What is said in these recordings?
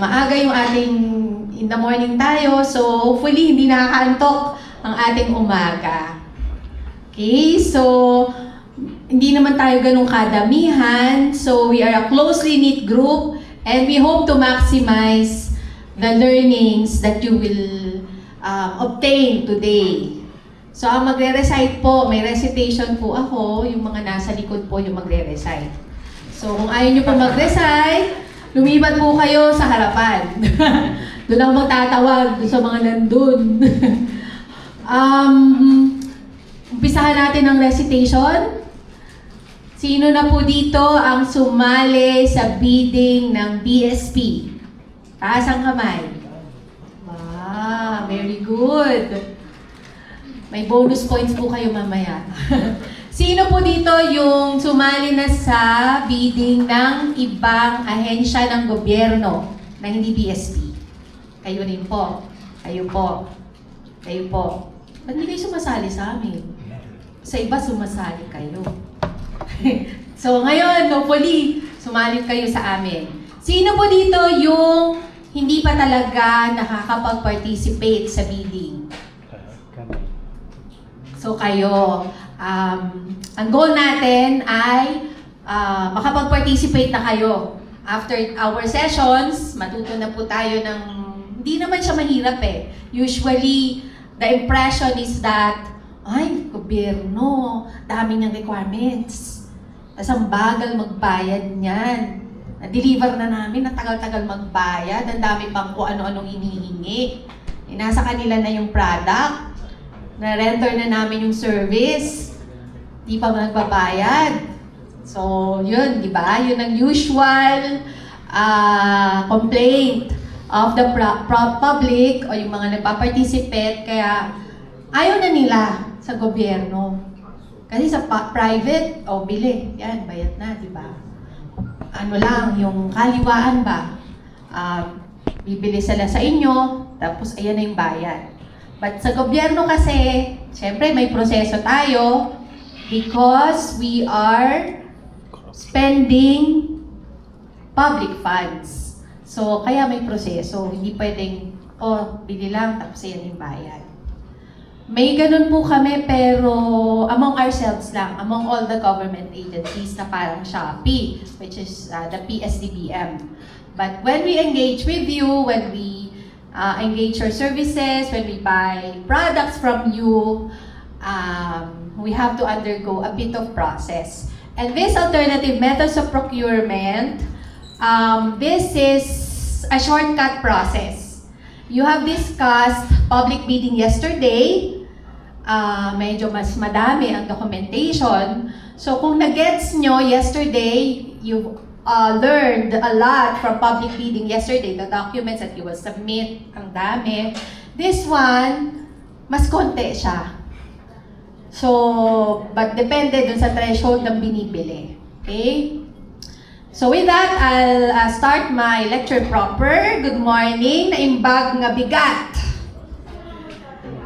maaga yung ating in the morning tayo. So, hopefully, hindi nakakaantok ang ating umaga. Okay, so, hindi naman tayo ganun kadamihan. So, we are a closely knit group and we hope to maximize the learnings that you will obtain today. So, ang magre-recite po, may recitation po ako, yung mga nasa likod po yung magre-recite. So, kung ayaw nyo po mag-recite, lumipat po kayo sa harapan. Doon ako magtatawag sa mga nandun. Umpisahan natin ang recitation. Sino na po dito ang sumali sa bidding ng BSP? Taas ang kamay. Wow, very good. May bonus points po kayo mamaya. Sino po dito yung sumali na sa bidding ng ibang ahensya ng gobyerno na hindi BSP? Kayo rin po. Kayo po. Kayo po. Ba't hindi kayo sumasali sa amin? Sa iba sumasali kayo. So ngayon, hopefully, sumali kayo sa amin. Sino po dito yung hindi pa talaga nakakapag-participate sa bidding? So kayo, ang goal natin ay makapag-participate na kayo. After our sessions, matuto na po tayo ng, hindi naman siya mahirap eh. Usually, the impression is that, ay, gobyerno, dami niyang requirements. Tapos ang bagal magbayad niyan. Na-deliver na namin, natagal-tagal magbayad, ang dami pang kung ano-anong inihingi. Nasa kanila na yung product, na-render na namin yung service, di pa nagbabayad. So, yun, di ba? Yun ang usual complaint of the public o yung mga nagpa-participate. Kaya, ayaw na nila sa gobyerno. Kasi sa private, bili. Yan, bayad na, di ba? Ano lang, yung kaliwaan ba? Bibili sila sa inyo, tapos ayan na yung bayad. But sa gobyerno kasi, syempre may proseso tayo because we are spending public funds. So, kaya may proseso. Hindi pwedeng, bili lang, tapos yan yung bayad. May ganun po kami, pero among ourselves lang, among all the government agencies na parang Shopee, which is the PSDBM. But when we engage with you, when we engage your services, when we buy products from you, we have to undergo a bit of process. And this alternative methods of procurement, this is a shortcut process. You have discussed public bidding yesterday. Medyo mas madami ang documentation. So kung na-gets nyo yesterday, you learned a lot from public bidding yesterday, the documents that you will submit, ang dami. This one, mas konti siya. So, but depende dun sa threshold ng binibili. Okay? So with that, I'll start my lecture proper. Good morning. Naimbag nga bigat.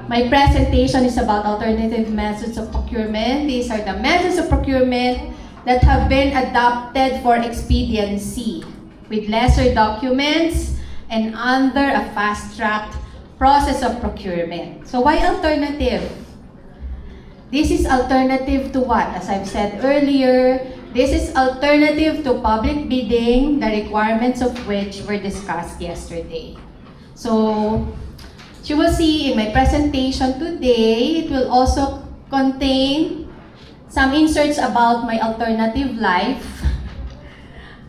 My presentation is about alternative methods of procurement. These are the methods of procurement that have been adopted for expediency with lesser documents and under a fast-tracked process of procurement. So why alternative? This is alternative to what? As I've said earlier, this is alternative to public bidding, the requirements of which were discussed yesterday. So, you will see in my presentation today, it will also contain some inserts about my alternative life.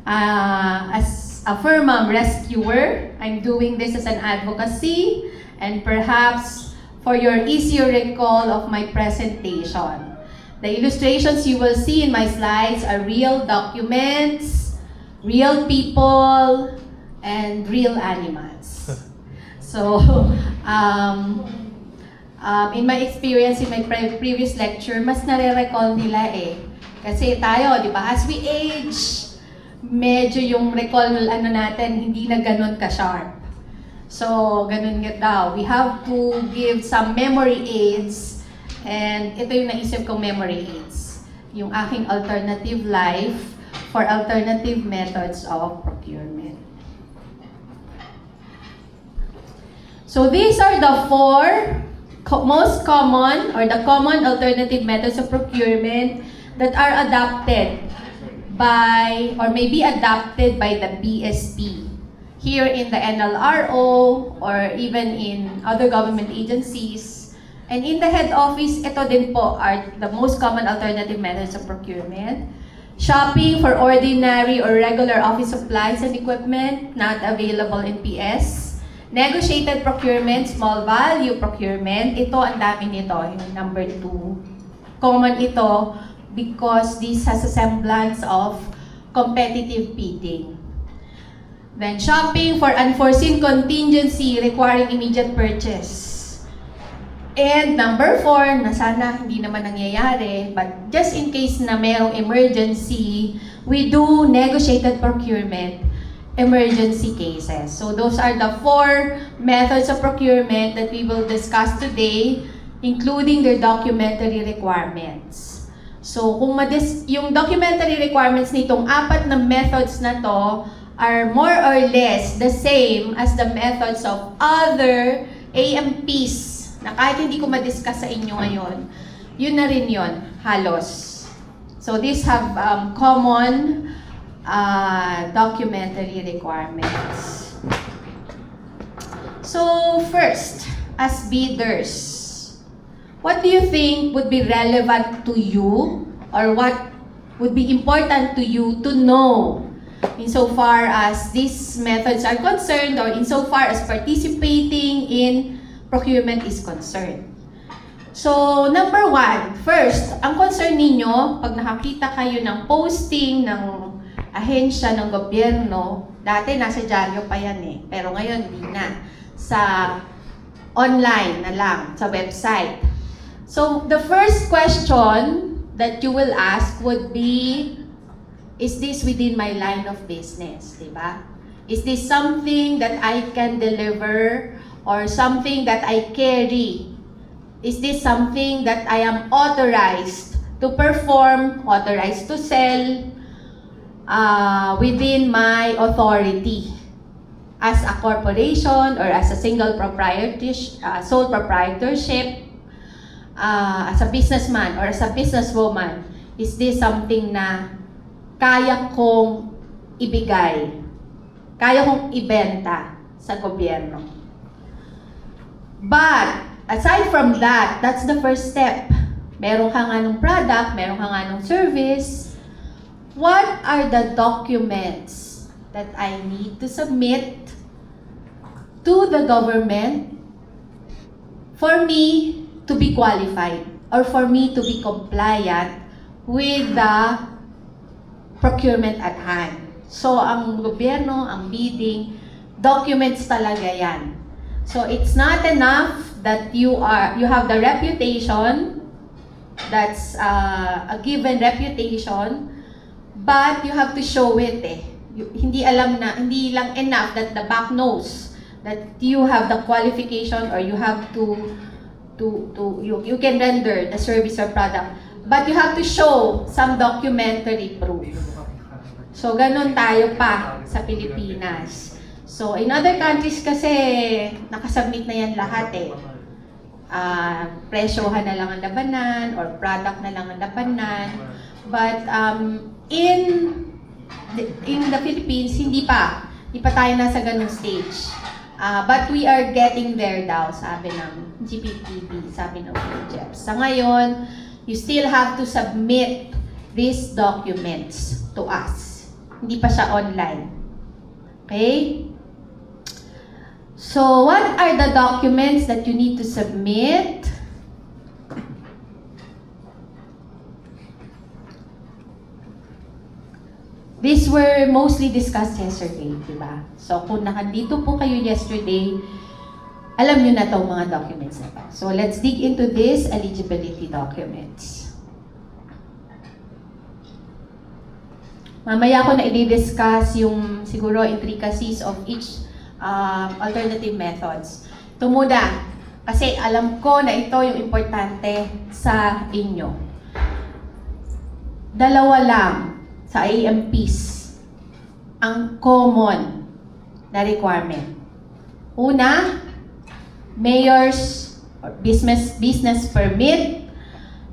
As a firm rescuer, I'm doing this as an advocacy and perhaps for your easier recall of my presentation. The illustrations you will see in my slides are real documents, real people, and real animals. So, in my experience in my previous lecture, mas nare-recall nila eh. Kasi tayo, di ba, as we age, medyo yung recall natin, hindi na ganun ka-sharp. So, ganun nga daw. We have to give some memory aids, and ito yung naisip kong memory aids. Yung aking alternative life for alternative methods of procurement. So these are the four most common or the common alternative methods of procurement that are adopted by or may be adopted by the BSP here in the NLRO or even in other government agencies. And in the head office, ito din po are the most common alternative methods of procurement. Shopping for ordinary or regular office supplies and equipment not available in PS. Negotiated procurement, small value procurement. Ito, ang dami nito, yung number 2. Common ito because this has a semblance of competitive bidding. Then, shopping for unforeseen contingency requiring immediate purchase. And number 4, na sana hindi naman nangyayari, but just in case na merong emergency, we do negotiated procurement emergency cases. So those are the 4 methods of procurement that we will discuss today, including their documentary requirements. So kung yung documentary requirements nitong 4 na methods na to are more or less the same as the methods of other AMPs na kahit hindi ko ma-discuss sa inyo ngayon, yun na rin yun, halos. So these have common documentary requirements. So first, as bidders, what do you think would be relevant to you or what would be important to you to know insofar as these methods are concerned or insofar as participating in procurement is concerned? So, number 1, first, ang concern ninyo, pag nakakita kayo ng posting ng ahensya ng gobyerno, dati nasa dyaryo pa yan eh, pero ngayon hindi na, sa online na lang, sa website. So, the first question that you will ask would be, is this within my line of business, diba? Is this something that I can deliver or something that I carry? Is this something that I am authorized to perform, authorized to sell, within my authority as a corporation or as a single sole proprietorship, as a businessman or as a businesswoman? Is this something na kaya kong ibigay, kaya kong ibenta sa gobyerno? But aside from that, that's the first step. Meron ka nga ng product, meron ka nga ng service. What are the documents that I need to submit to the government for me to be qualified or for me to be compliant with the procurement at hand? So, ang gobyerno, ang bidding, documents talaga yan. So, it's not enough that you have the reputation, that's a given reputation, but you have to show it eh. Hindi lang enough that the back knows that you have the qualification or you have you can render the service or product, but you have to show some documentary proof. So ganun tayo pa sa Pilipinas. So in other countries kasi nakasubmit na yan lahat eh. Presyohan na lang ang labanan or product na lang ang labanan. But in the Philippines, hindi pa tayo nasa ganung stage. But we are getting there daw, sabi ng GPTV, sabi ng PGEPS. Sa ngayon, you still have to submit these documents to us. Hindi pa siya online. Okay? So, what are the documents that you need to submit? These were mostly discussed yesterday, di ba? So, kung nakandito po kayo yesterday, alam nyo na itong mga documents na to. So, let's dig into this eligibility documents. Mamaya ko na i-discuss yung siguro intricacies of each alternative methods. Ito muna, kasi alam ko na ito yung importante sa inyo. Dalawa lang sa AMPs ang common na requirement. Una, mayor's or business permit,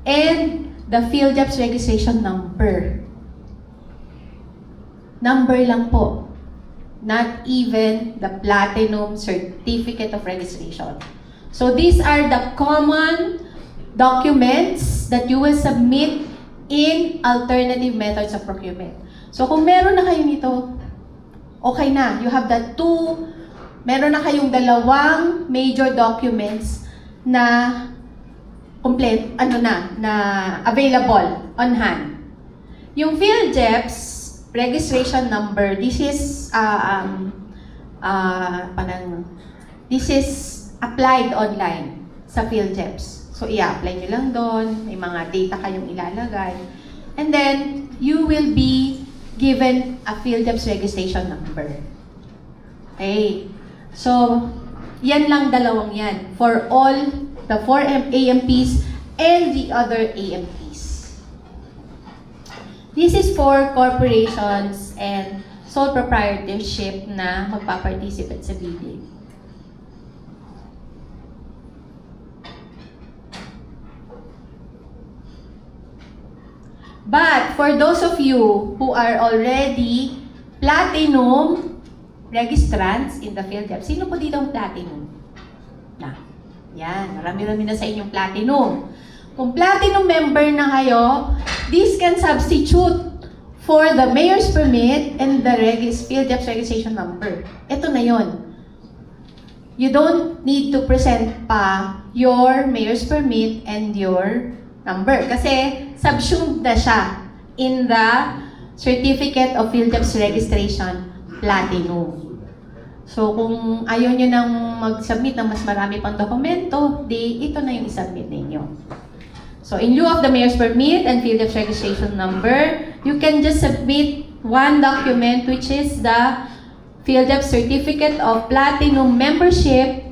and the PhilJobs registration number. Number lang po. Not even the platinum certificate of registration. So these are the common documents that you will submit in alternative methods of procurement. So kung meron na kayo nito, okay na. You have the meron na kayong dalawang major documents na complete, na available on hand. Yung PhilJobs registration number, this is this is applied online sa PhilJobs. So i-apply nyo lang doon, may mga data kayong ilalagay, and then you will be given a PhilJobs registration number. Okay. So yan lang, dalawang yan for all the 4 AMPs and the other AMPs. This is for corporations and sole proprietorship na magpa-participate sa bidding. But for those of you who are already platinum registrants in the PhilJobs, sino po dito ang platinum? Yan, marami-rami na sa inyong platinum. Kung platinum member na kayo, this can substitute for the mayor's permit and the PhilJobs registration number. Ito na yon. You don't need to present pa your mayor's permit and your number kasi subsumed na siya in the certificate of PhilJobs registration platinum. So kung ayaw nyo nang mag-submit ng mas marami pang dokumento, ito na yung isubmit ninyo. So in lieu of the mayor's permit and PhilJobs registration number, you can just submit one document, which is the PhilJobs certificate of platinum membership,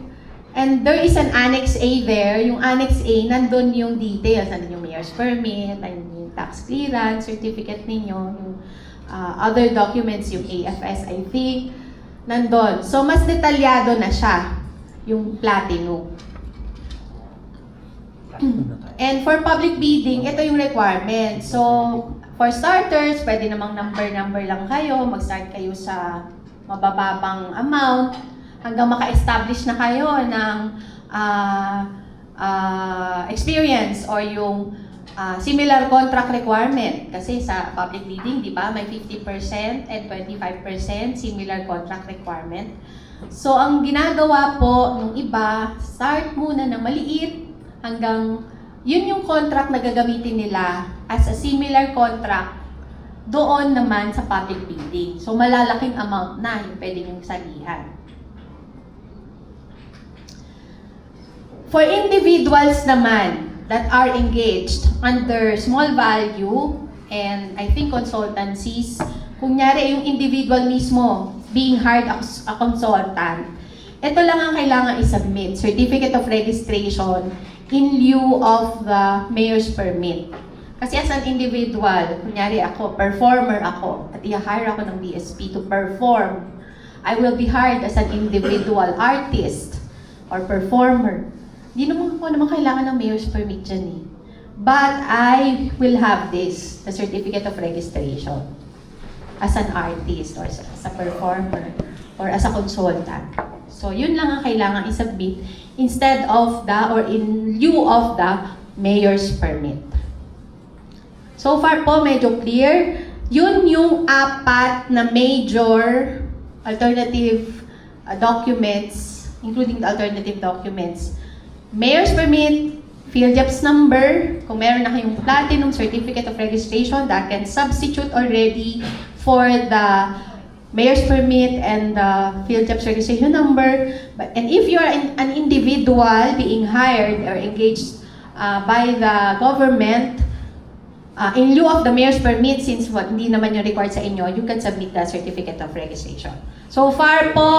and there is an Annex A there. Yung Annex A, nandun yung details, nandun yung mayor's permit, and yung tax clearance certificate ninyo, yung other documents, yung AFS, I think, nandun. So mas detalyado na siya, yung platinum. And for public bidding, ito yung requirement. So, for starters, pwede namang number lang kayo. Mag-start kayo sa mabababang amount hanggang maka-establish na kayo ng experience or yung similar contract requirement. Kasi sa public bidding, di ba, may 50% and 25% similar contract requirement. So, ang ginagawa po ng iba, start muna ng maliit hanggang yun yung contract na gagamitin nila as a similar contract doon naman sa public bidding. So, malalaking amount na yung pwede yung salihan. For individuals naman that are engaged under small value and I think consultancies, kunyari yung individual mismo being hired as a consultant, ito lang ang kailangan i-submit, Certificate of Registration in lieu of the mayor's permit. Kasi as an individual, kunyari ako, performer ako, at i-hire ako ng BSP to perform, I will be hired as an individual artist or performer. Hindi naman ako kailangan ng mayor's permit dyan eh. But I will have this, the Certificate of Registration, as an artist or as a performer or as a consultant. So, yun lang ang kailangan i-submit instead of the or in lieu of the mayor's permit. So far po, medyo clear. Yun yung 4 na major alternative documents, including the alternative documents. Mayor's permit, PhilJobs number, kung meron na kayong platinum certificate of registration, that can substitute already for the mayor's permit and the PhilJobs registration number. And if you are an individual being hired or engaged by the government, in lieu of the mayor's permit, since hindi naman yung required sa inyo, you can submit the certificate of registration. So far po,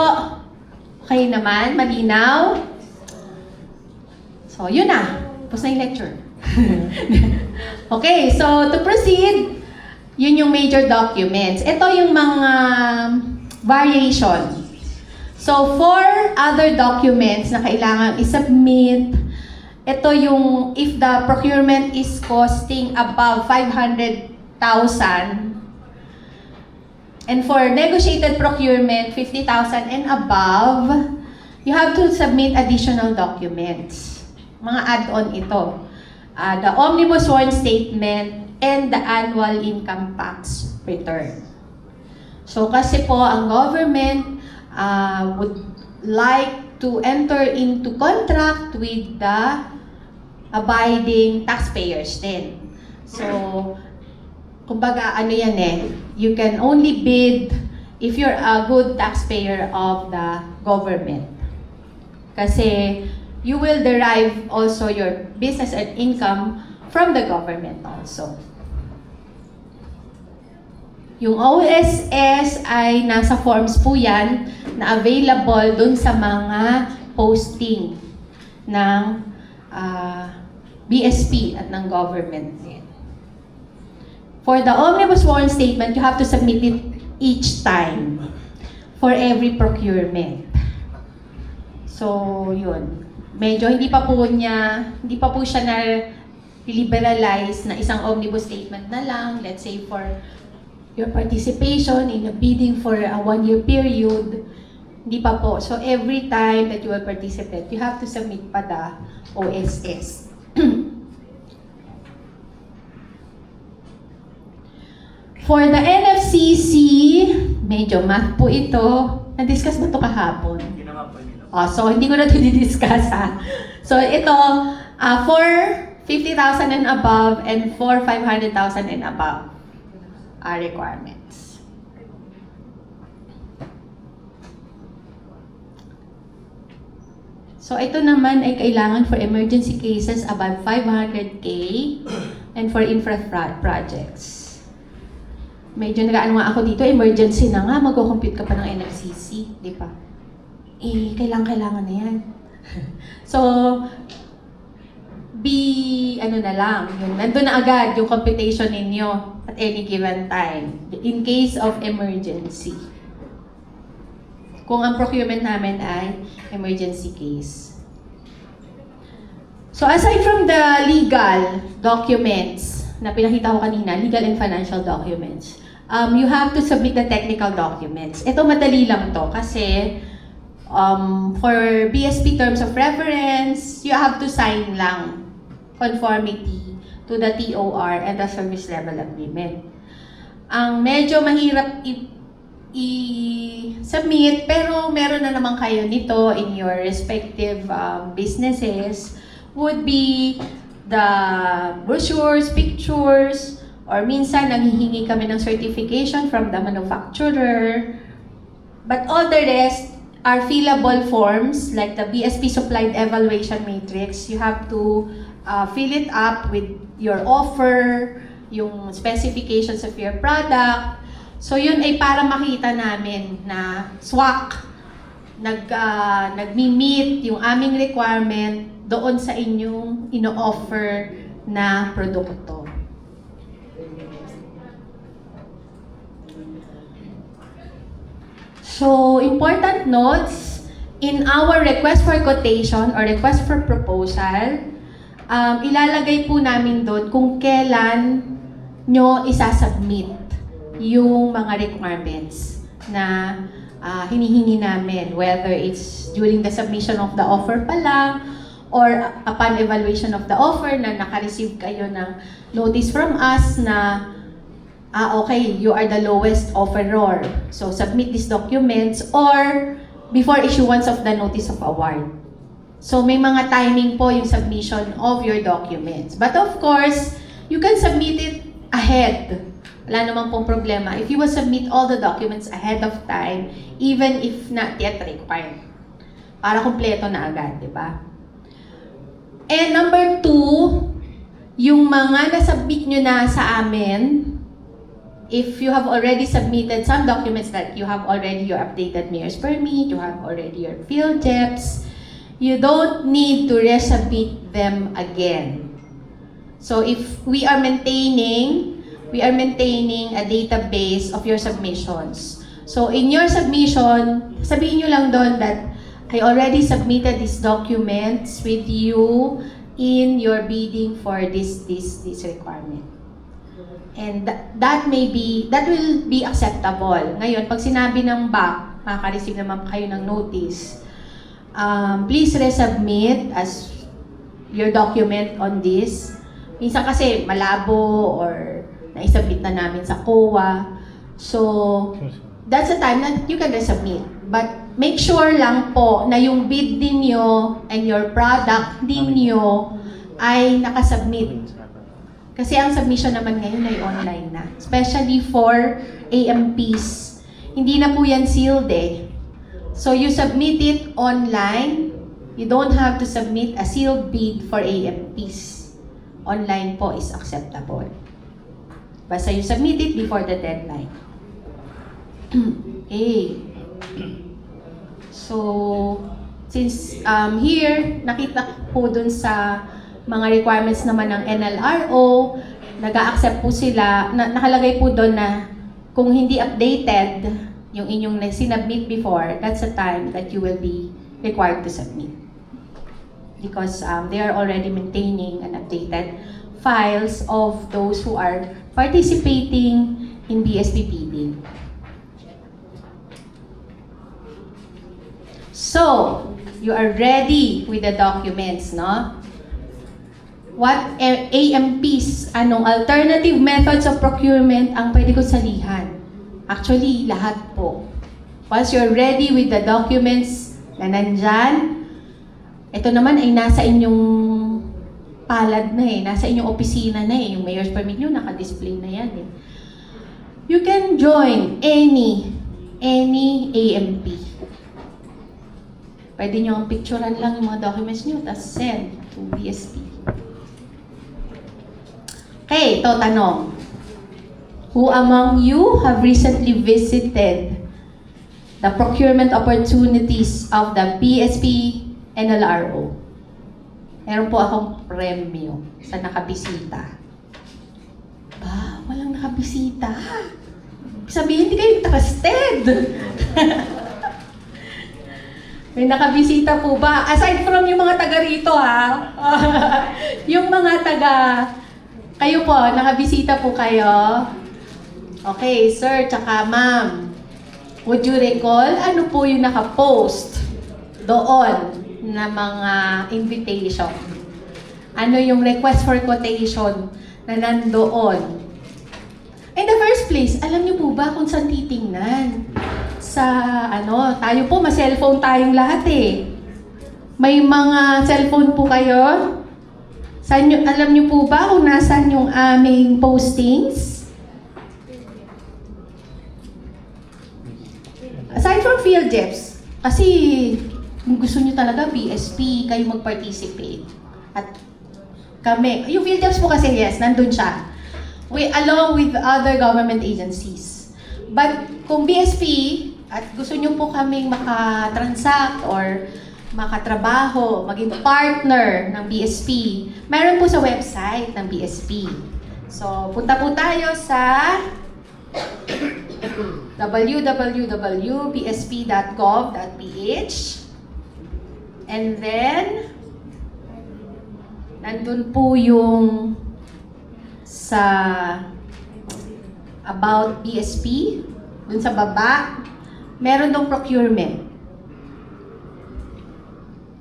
okay naman, malinaw. So yun na, tapos na yung lecture. Okay, so to proceed, yun yung major documents. Ito yung mga variation. So, for other documents na kailangan i-submit, ito yung if the procurement is costing above 500,000, and for negotiated procurement, 50,000 and above, you have to submit additional documents. Mga add-on ito. The Omnibus Sworn Statement and the Annual Income Tax Return. So kasi po, ang government would like to enter into contract with the abiding taxpayers din. So, kumbaga, ano yan you can only bid if you're a good taxpayer of the government. Kasi, you will derive also your business and income from the government also. Yung OSS ay nasa forms po yan na available dun sa mga posting ng BSP at ng government din. For the Omnibus Sworn Statement, you have to submit it each time for every procurement. So, yun. Medyo hindi pa po siya na liberalize na isang Omnibus Statement na lang, let's say for your participation in a bidding for a 1-year period, hindi pa po. So, every time that you will participate, you have to submit pa the OSS. For the NFCC, medyo math po ito. Na-discuss ba ito kahapon? Hindi naman po nila. So, hindi ko na ito di-discuss ha. So, ito, for 50,000 and above and for 500,000 and above requirements. So, ito naman ay kailangan for emergency cases above 500K and for infra projects. Medyo nag-ano nga ako dito, emergency na nga, mag-compute ka pa ng NFCC, di ba? Kailangan na yan. So, na lang, yung nandun na agad yung computation ninyo at any given time, in case of emergency. Kung ang procurement namin ay emergency case. So, aside from the legal documents na pinakita ko kanina, legal and financial documents, you have to submit the technical documents. Ito madali lang to kasi for BSP terms of reference, you have to sign lang conformity to the TOR and the service level agreement. Ang medyo mahirap i-submit pero meron na naman kayo nito in your respective businesses would be the brochures, pictures, or minsan nanghihingi kami ng certification from the manufacturer. But all the rest are fillable forms like the BSP supplied evaluation matrix. You have to fill it up with your offer, yung specifications of your product. So yun ay para makita namin na SWAC nagmi-meet yung aming requirement doon sa inyong ino-offer na produkto. So, important notes, in our request for quotation or request for proposal, ilalagay po namin doon kung kailan nyo isasubmit yung mga requirements na hinihingi namin, whether it's during the submission of the offer pa lang, or upon evaluation of the offer na naka-receive kayo ng notice from us na okay, you are the lowest offeror. So, submit these documents or before issuance of the notice of award. So, may mga timing po yung submission of your documents. But of course, you can submit it ahead. Wala namang pong problema. If you will submit all the documents ahead of time, even if not yet required. Para kumpleto na agad, di ba? And number 2, yung mga nasubmit nyo na sa amin, if you have already submitted some documents that you have already your updated mayor's permit, you have already your field JEPs, you don't need to resubmit them again. So if we are maintaining a database of your submissions. So in your submission, sabihin nyo lang doon that I already submitted these documents with you in your bidding for this requirement. And that will be acceptable. Ngayon, pag sinabi ng BAC, makaka-receive naman kayo ng notice, please resubmit as your document on this. Minsan kasi malabo or naisubmit na namin sa COA. So, that's the time that you can resubmit. But make sure lang po na yung bid ninyo and your product ninyo ay nakasubmit. Kasi ang submission naman ngayon ay online na. Especially for AMPs. Hindi na po yan sealed eh. So you submit it online. You don't have to submit a sealed bid for AMPs. Online po is acceptable. Basta you submit it before the deadline. Okay. So, since here, nakita po dun sa mga requirements naman ng NLRO, nag-a-accept po sila, nakalagay po doon na kung hindi updated yung inyong sinubmit before, that's the time that you will be required to submit. Because they are already maintaining and updated files of those who are participating in BSP bidding. So, you are ready with the documents, no? What AMPs, anong alternative methods of procurement ang pwede ko salihan? Actually, lahat po. Once you're ready with the documents na nandyan, ito naman ay nasa inyong palad na eh, nasa inyong opisina na eh, yung mayor's permit nyo, naka-display na yan eh. You can join any AMP. Pwede nyo ang picturean lang yung mga documents nyo, tapos send to BSP. Okay, ito tanong. Who among you have recently visited the procurement opportunities of the BSP NLRO? Meron po akong premyo sa nakabisita. Ba, walang nakabisita. Sabihin, hindi kayo interested. May nakabisita po ba? Aside from yung mga taga rito ha. Yung mga taga, kayo po, nakabisita po kayo. Okay, sir, tsaka ma'am. Would you recall ano po yung nakapost doon na mga invitation? Ano yung request for quotation na nandoon? In the first place, alam niyo po ba kung saan titingnan? Sa tayo po, ma-cellphone tayong lahat eh. May mga cellphone po kayo? Alam niyo po ba kung nasaan yung aming postings? Aside from field jobs, kasi kung gusto niyo talaga BSP, kayo mag-participate. At kami, yung field jobs po kasi yes, nandun siya. Along with other government agencies. But kung BSP, at gusto niyo po kaming makatransact or makatrabaho, maging partner ng BSP, meron po sa website ng BSP. So, punta po tayo sa www.bsp.gov.ph and then nandun po yung sa about BSP, dun sa baba, meron dong procurement.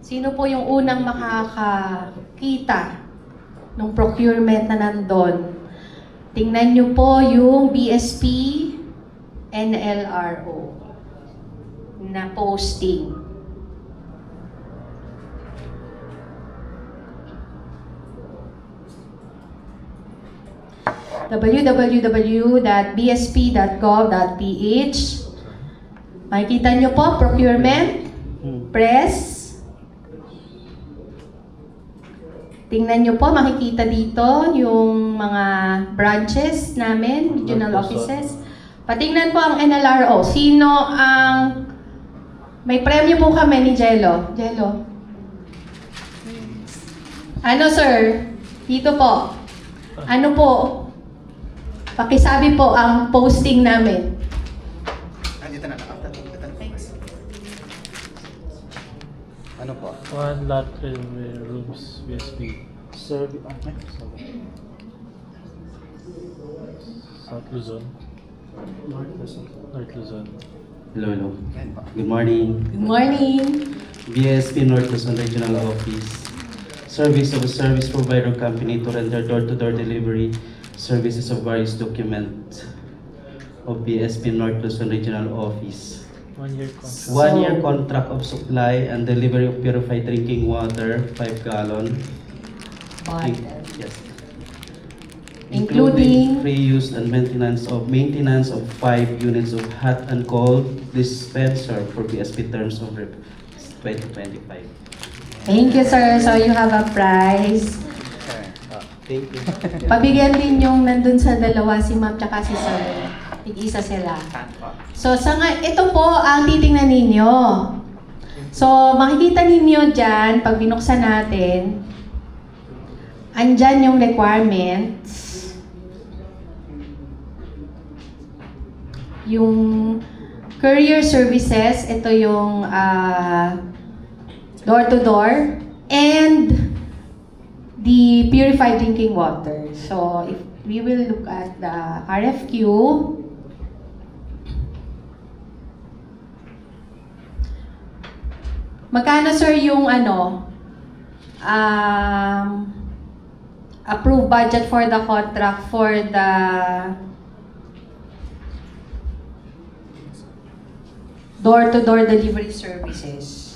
Sino po yung unang makakakita ng procurement na nandun? Tingnan nyo po yung BSP NLRO na posting. www.bsp.gov.ph. Makikita nyo po, procurement, press. Tingnan nyo po, makikita dito yung mga branches namin, regional offices. Patingnan po ang NLRO. Sino ang... May premyo po kami ni Jello. Jello. Ano, sir? Dito po. Ano po? Pakisabi po ang posting namin. Nandito na Ano po? One lot rooms BSP. Sorry. South Luzon. North Luzon. Hello. Good morning. Good morning. BSP North Luzon Regional Office. Service of a service provider company to render door-to-door delivery services of various documents of BSP North Luzon Regional Office. 1 year contract. 1 year contract of supply and delivery of purified drinking water, 5 gallon. Bottle. Yes. Including free use and maintenance of 5 units of hot and cold dispenser for BSP terms of 2025. Thank you, sir. So you have a prize. Thank you. Pabigyan din yung nandun sa dalawa, si ma'am tsaka si sir. Tig-isa sila. So ito po ang titingnan ninyo. So makikita ninyo dyan, pag binuksan natin, andyan yung requirements. Yung courier services, ito yung door-to-door, and the purified drinking water. So, if we will look at the RFQ, magkano sir yung approved budget for the contract for the door-to-door delivery services?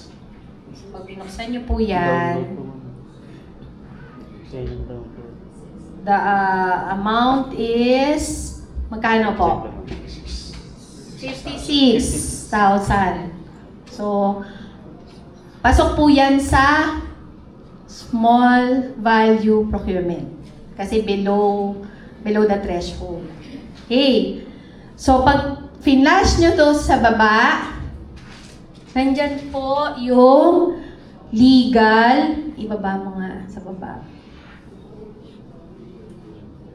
Pag binuksan niyo po yan, the amount is, magkano po? 56,000. So, pasok po yan sa small value procurement. Kasi below the threshold. Okay. So, pag finlash nyo to sa baba, nandyan po yung legal, ibaba mo nga sa baba.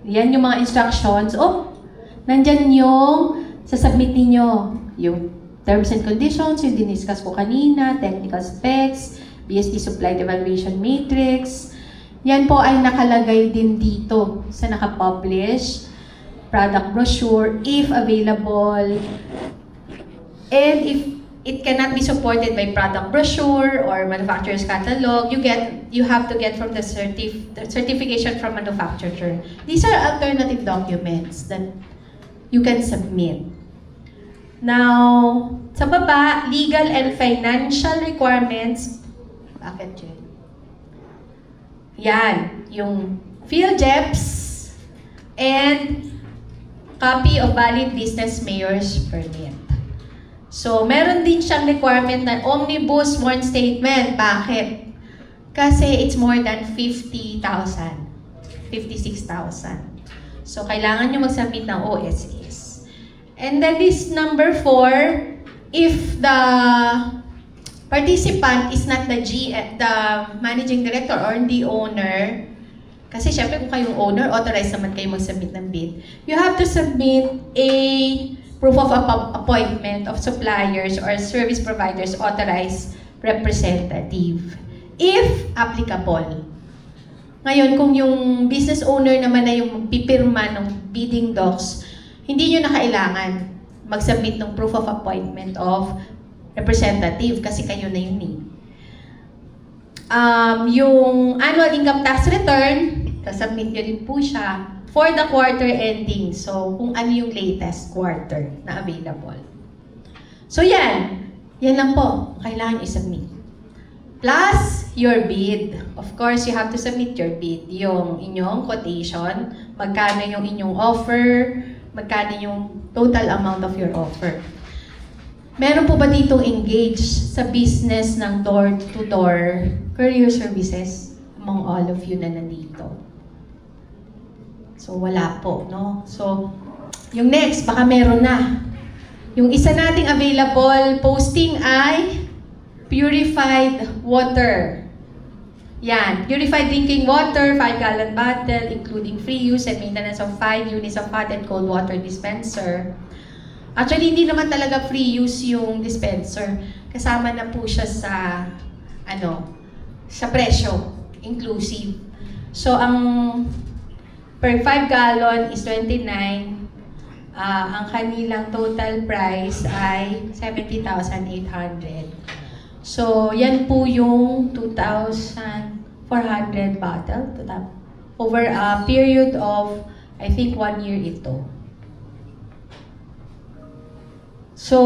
Yan yung mga instructions. Nandyan yung sasubmit ninyo. Yung terms and conditions, yung diniscuss ko kanina, technical specs, BSP Supplied Evaluation Matrix. Yan po ay nakalagay din dito sa nakapublish. Product brochure, if available. And if it cannot be supported by product brochure or manufacturer's catalog, you have to get from the certification from manufacturer. These are alternative documents that you can submit. Now, sa baba, legal and financial requirements. Bakit yun? Yan, yung PhilJEPS and copy of valid business mayor's permit. So, meron din siyang requirement na omnibus sworn statement. Bakit? Kasi it's more than 50,000. 56,000. So, kailangan nyo mag-submit ng OSS. And then this number 4, if the participant is not the managing director or the owner, kasi syempre kung kayong owner, authorized naman kayo mag-submit ng bid. You have to submit a proof of appointment of suppliers or service providers authorized representative, if applicable. Ngayon, kung yung business owner naman na yung pipirma ng bidding docs, hindi nyo na kailangan mag-submit ng proof of appointment of representative kasi kayo na yun eh. Yung annual income tax return, kasubmit nyo rin po siya for the quarter ending. So, kung ano yung latest quarter na available. So, yan. Yan lang po. Kailangan i-submit. Plus, your bid. Of course, you have to submit your bid. Yung inyong quotation, magkano yung inyong offer, magkano yung total amount of your offer. Meron po ba ditong engage sa business ng door-to-door courier services among all of you na nandito? So, wala po, no? So, yung next, baka meron na. Yung isa nating available posting ay purified water. Yan, purified drinking water, 5-gallon bottle, including free use and maintenance of 5 units of hot and cold water dispenser. Actually, hindi naman talaga free use yung dispenser. Kasama na po siya sa sa presyo, inclusive. So, ang per 5 gallon is 29. Ang kanilang total price ay 70,800. So, yan po yung 2,400 bottle over a period of, I think, 1 year ito. So,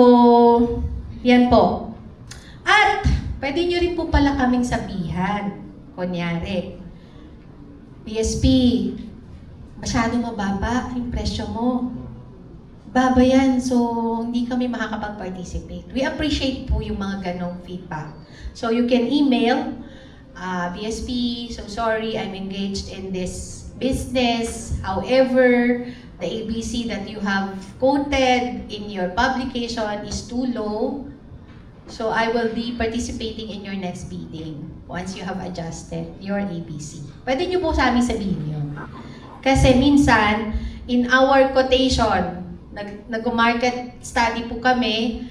yan po. At, pwede nyo rin po pala kaming sabihan. Kunyari, BSP, masyado mababa yung presyo mo. Baba yan, so hindi kami makakapag-participate. We appreciate po yung mga ganong feedback. So you can email, BSP, so sorry, I'm engaged in this business. However, the ABC that you have quoted in your publication is too low. So I will be participating in your next bidding once you have adjusted your ABC. Pwede nyo po sa amin sabihin yun. Kasi minsan, in our quotation, nag-market study po kami,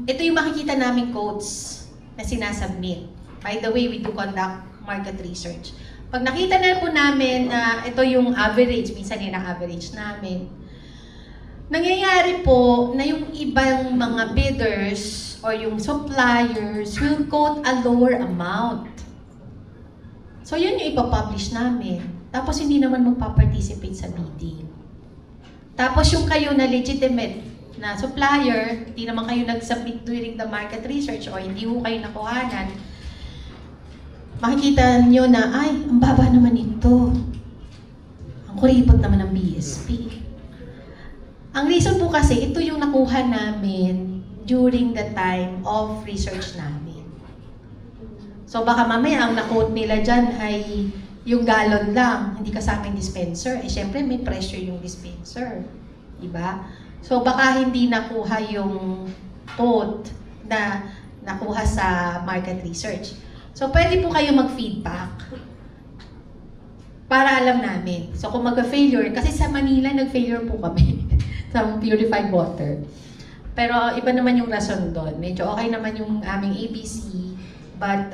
ito yung makikita namin quotes na sinasubmit. By the way, we do conduct market research. Pag nakita na po namin na ito yung average, minsan yun ang average namin, nangyayari po na yung ibang mga bidders or yung suppliers will quote a lower amount. So yun yung ipapublish namin. Tapos hindi naman magpa-participate sa bidding. Tapos yung kayo na legitimate na supplier, hindi naman kayo nag-submit during the market research o hindi ho kayo nakuhanan, makikita nyo na, ay, ang baba naman ito. Ang kuripot naman ng BSP. Ang reason po kasi, ito yung nakuha namin during the time of research namin. So baka mamaya ang na-quote nila dyan ay yung gallon lang, hindi kasama yung dispenser. Eh syempre may pressure yung dispenser. Diba? So baka hindi nakuha yung quote na nakuha sa market research. So pwede po kayo mag-feedback para alam namin. So kung mag-failure, kasi sa Manila nag-failure po kami sa purified water. Pero iba naman yung rason doon. Medyo okay naman yung aming ABC, but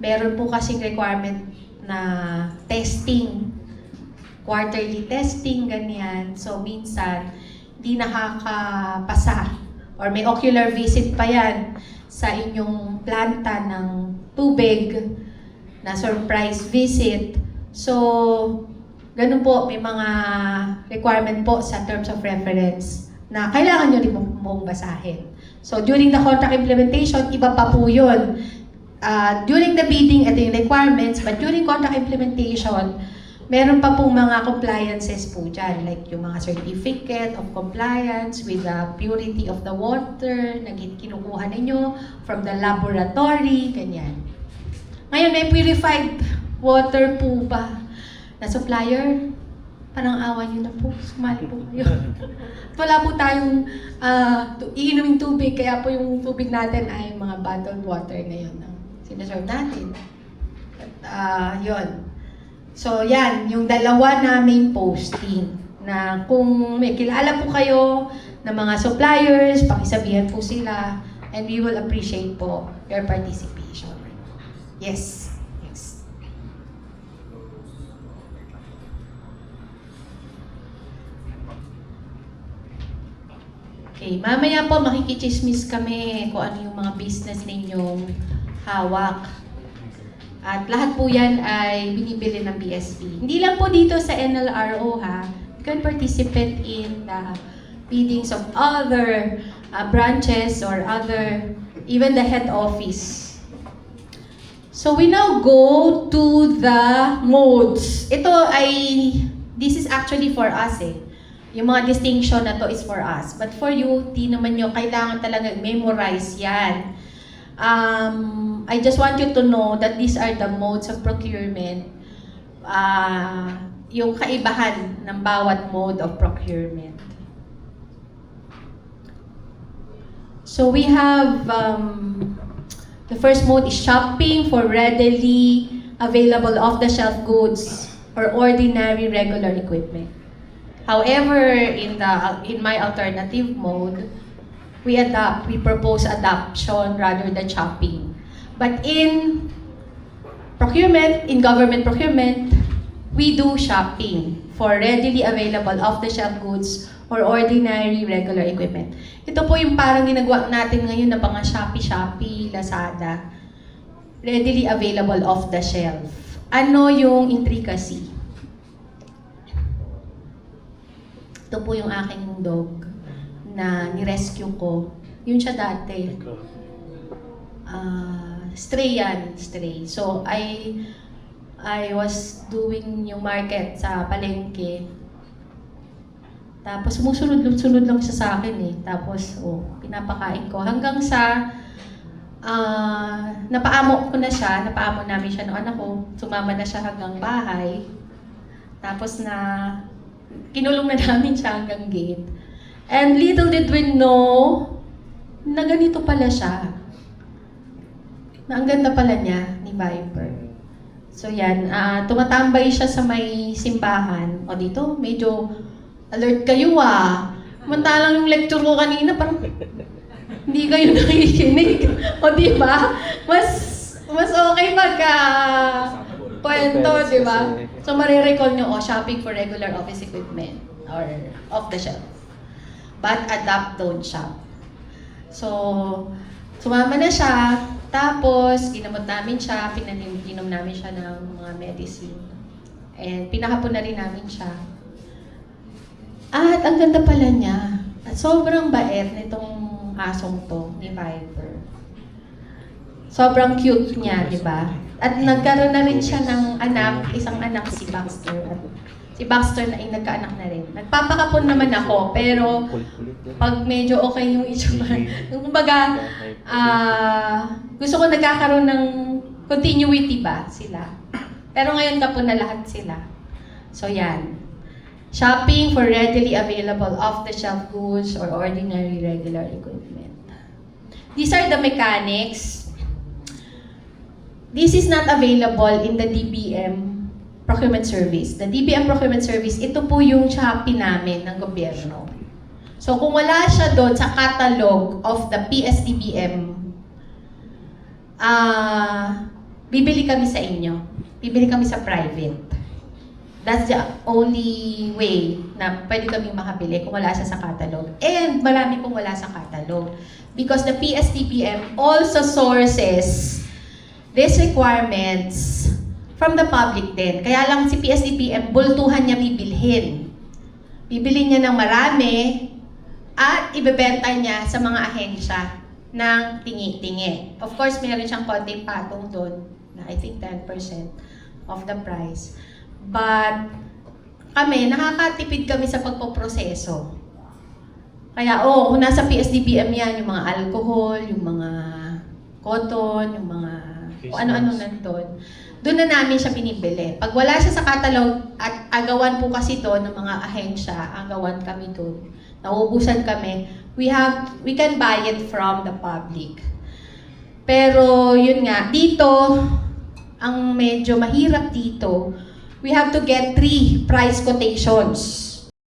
meron po kasing requirement na testing, quarterly testing, ganyan. So minsan, di nakakapasa or may ocular visit pa yan sa inyong planta ng tubig na surprise visit. So, ganun po, may mga requirement po sa terms of reference na kailangan nyo rin mong basahin. So, during the contract implementation, iba pa po yun. During the bidding, ito yung requirements, but during contract implementation, meron pa pong mga compliances po dyan, like yung mga certificate of compliance with the purity of the water na kinukuha ninyo from the laboratory, ganyan. Ngayon, may purified water po ba na supplier? Parang awa nyo na po, sumali po kayo. Wala po tayong iinuming tubig, kaya po yung tubig natin ay mga bottled water na yun na sinaserve natin. At yun. So yan, yung dalawa naming posting na kung may kilala po kayo ng mga suppliers, pakisabihan po sila and we will appreciate po your participation. Yes. Yes. Okay, mamaya po makikichismis kami kung ano yung mga business ninyong hawak. At lahat po yan ay binibili ng BSP. Hindi lang po dito sa NLRO ha. You can participate in the biddings of other branches or other, even the head office. So we now go to the modes. Ito ay, this is actually for us eh. Yung mga distinction na to is for us. But for you, di naman nyo kailangan talaga memorize yan. I just want you to know that these are the modes of procurement. Yung kaibahan ng bawat mode of procurement. So we have, the first mode is shopping for readily available off-the-shelf goods or ordinary regular equipment. However, in my alternative mode, we propose adoption rather than shopping. But in procurement, in government procurement, we do shopping for readily available off-the-shelf goods or ordinary regular equipment. Ito po yung parang ginagawa natin ngayon na mga Shopee, Lazada, readily available off-the-shelf. Ano yung intricacy? Ito po yung aking dog na ni-rescue ko. Yun siya dati. Stray yan, stray. So, I was doing yung market sa palengke. Tapos, sumusunod-sunod lang siya sa akin eh. Tapos, pinapakain ko. Hanggang sa, napaamo ko na siya. Napaamo namin siya noong anak ko. Sumama na siya hanggang bahay. Tapos kinulong na namin siya hanggang gate. And little did we know na ganito pala siya. Na ang ganda pala niya ni Viper. So yan, tumatambay siya sa may simbahan. O dito, medyo alert kayo Samantalang yung lecture ko kanina, parang hindi kayo nakikinig. O di ba? Mas okay pagka kwento, di ba? So marirecall nyo, shopping for regular office equipment or off the shelf. But adopt, don't shop. So, sumama na siya. Tapos, ginamot namin siya, pinaginom namin siya ng mga medicine. And pinahapon na rin namin siya. At ang ganda pala niya. At sobrang bait nitong asong to, ni Viper. Sobrang cute niya, di ba? At nagkaroon na rin siya ng anak, isang anak, si Baxter. At si Baxter na ay nagkaanak na rin. Nagpapakapon naman ako, pero pag medyo okay yung itsura, kumbaga, gusto ko nagkakaroon ng continuity ba sila. Pero ngayon kapon na lahat sila. So yan. Shopping for readily available off-the-shelf goods or ordinary regular equipment. These are the mechanics. This is not available in the DBM Procurement Service. The DBM Procurement Service, ito po yung Shopee namin ng gobyerno. So kung wala siya doon sa catalog of the PSDBM, bibili kami sa inyo. Bibili kami sa private. That's the only way na pwede kami makabili kung wala siya sa catalog. And marami pong wala sa catalog. Because the PSDBM also sources these requirements from the public din. Kaya lang si PSDBM, bultuhan niya bibilhin. Bibili niya ng marami at ibebenta niya sa mga ahensya ng tingi-tingi. Of course, meron siyang konting patong doon na I think 10% of the price. But kami, nakakatipid kami sa pagpoproseso. Kaya kung nasa PSDBM yan, yung mga alcohol, yung mga cotton, yung mga kung ano-ano nandun, doon na namin siya pinibili. Pag wala siya sa catalog, at agawan po kasi to ng mga ahensya, agawan kami doon, nauubusan kami, we can buy it from the public. Pero yun nga, dito, ang medyo mahirap dito, we have to get 3 price quotations.